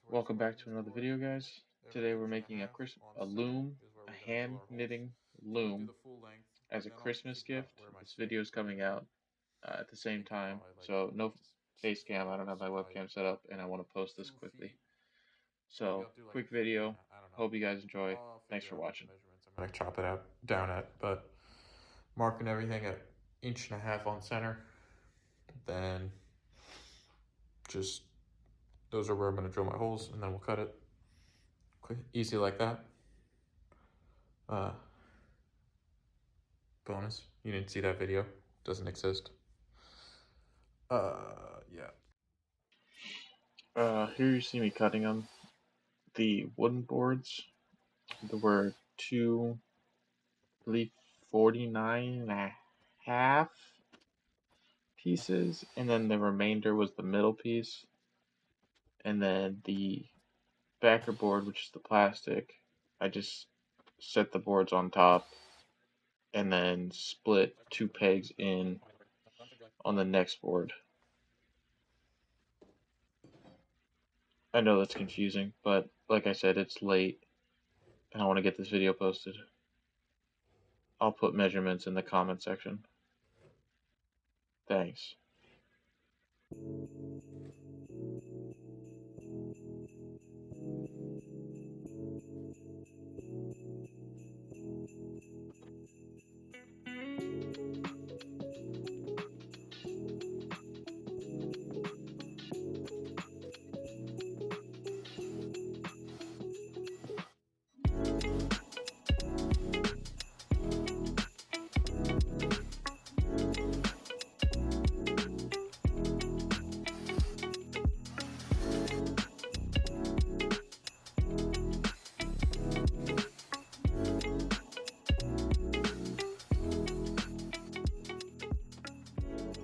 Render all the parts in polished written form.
Welcome back to another video, guys. Today we're making a loom, a hand knitting loom as a Christmas gift. This video is coming out at the same time, so no face cam. I don't have my webcam set up, and I want to post this quickly. So quick video. Hope you guys enjoy. Thanks for watching. I'm gonna chop it out down at, but marking everything at 1.5 inches on center. Then just those are where I'm gonna drill my holes, and then we'll cut it. Quick, easy like that. Bonus, you didn't see that video. Doesn't exist. Yeah. Here you see me cutting them. The wooden boards. There were 49 and a half pieces, and then the remainder was the middle piece, and then the backer board, which is the plastic, I just set the boards on top and then split 2 pegs in on the next board. I know that's confusing, but like I said, it's late and I want to get this video posted. I'll put measurements in the comment section. Thanks.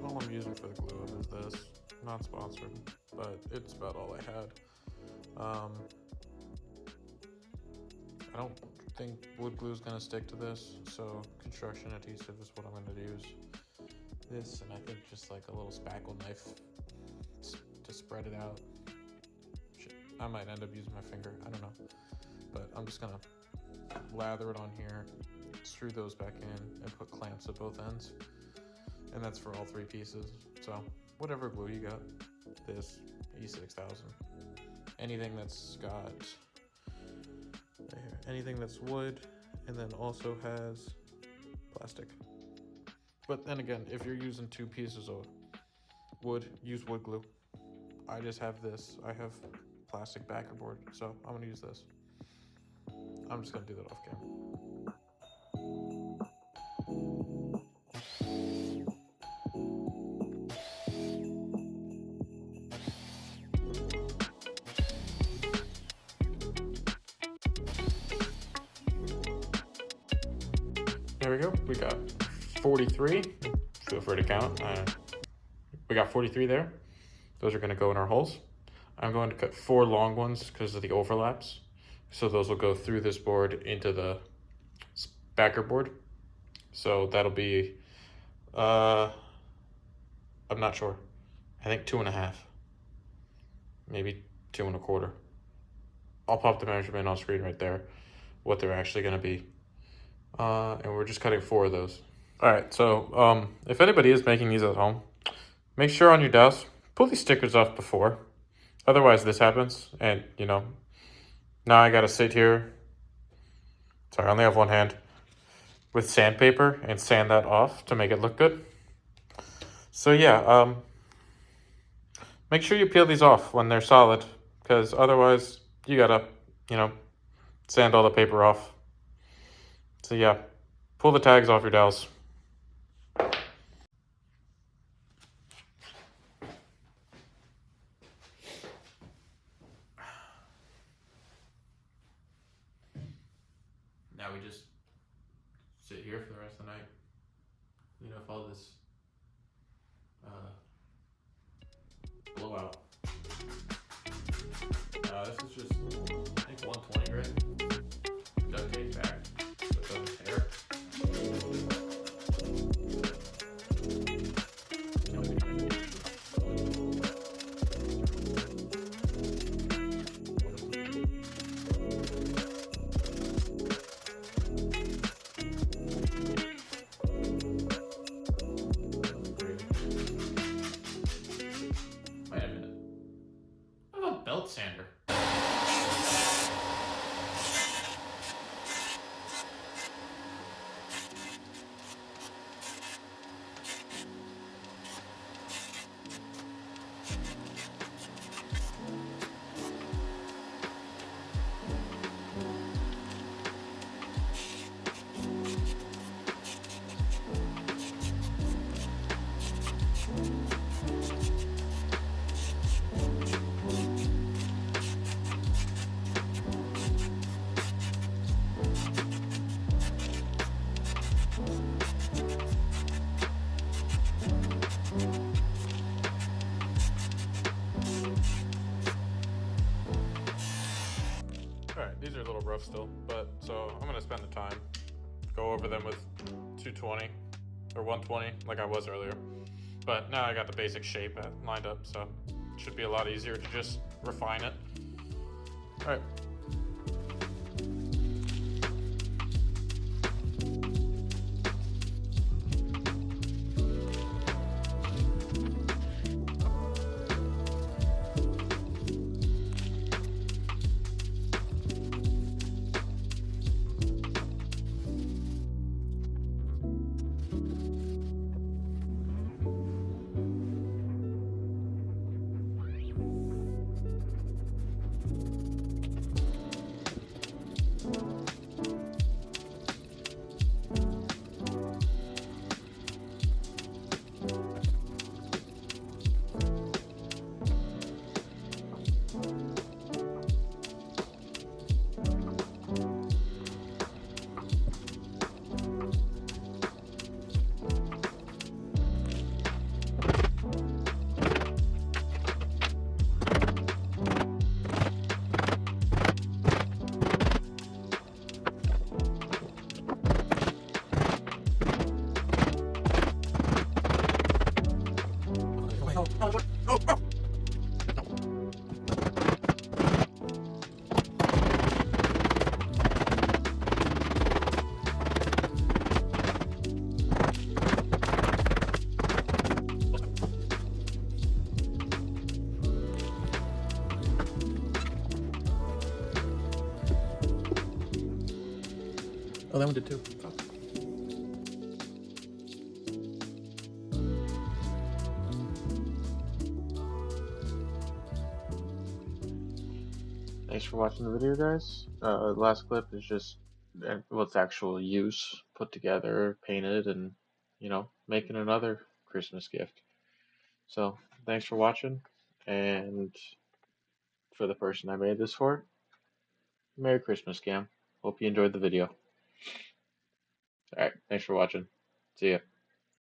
All I'm using for the glue is this. Not sponsored, but it's about all I had. I don't think wood glue is gonna stick to this, so construction adhesive is what I'm gonna use. This, and I think just like a little spackle knife to spread it out. Shit, I might end up using my finger, I don't know. But I'm just gonna lather it on here, screw those back in, and put clamps at both ends. And that's for all 3 pieces. So whatever glue you got, this E6000, anything that's got anything that's wood and then also has plastic. But then again, if you're using 2 pieces of wood, use wood glue. I just have this. I have plastic backer board, so I'm gonna use this. I'm just gonna do that off camera. There we go. We got 43. Feel free to count. We got 43 there. Those are going to go in our holes. I'm going to cut 4 long ones because of the overlaps. So those will go through this board into the backer board. So that'll be, I'm not sure. I think 2.5. Maybe 2.25. I'll pop the measurement on screen right there, what they're actually going to be. And we're just cutting 4 of those. All right, so if anybody is making these at home, make sure on your dowels, pull these stickers off before. Otherwise this happens, and you know, now I gotta sit here, sorry, I only have one hand, with sandpaper and sand that off to make it look good. So yeah, make sure you peel these off when they're solid, because otherwise you gotta, you know, sand all the paper off. So yeah, pull the tags off your dowels. Now we just sit here for the rest of the night. You know, if all this blowout. This is just, I think 120 grit. Duct tape back, so it doesn't tear. belt sander. Alright, these are a little rough still, but so I'm gonna spend the time, go over them with 220 or 120 like I was earlier. But now I got the basic shape lined up, so it should be a lot easier to just refine it. Alright. Oh, that one did too. Thanks for watching the video, guys. The last clip is just what's actual use, put together, painted, and making another Christmas gift. So thanks for watching, and for the person I made this for, Merry Christmas, Cam. Hope you enjoyed the video. Alright, thanks for watching. See ya.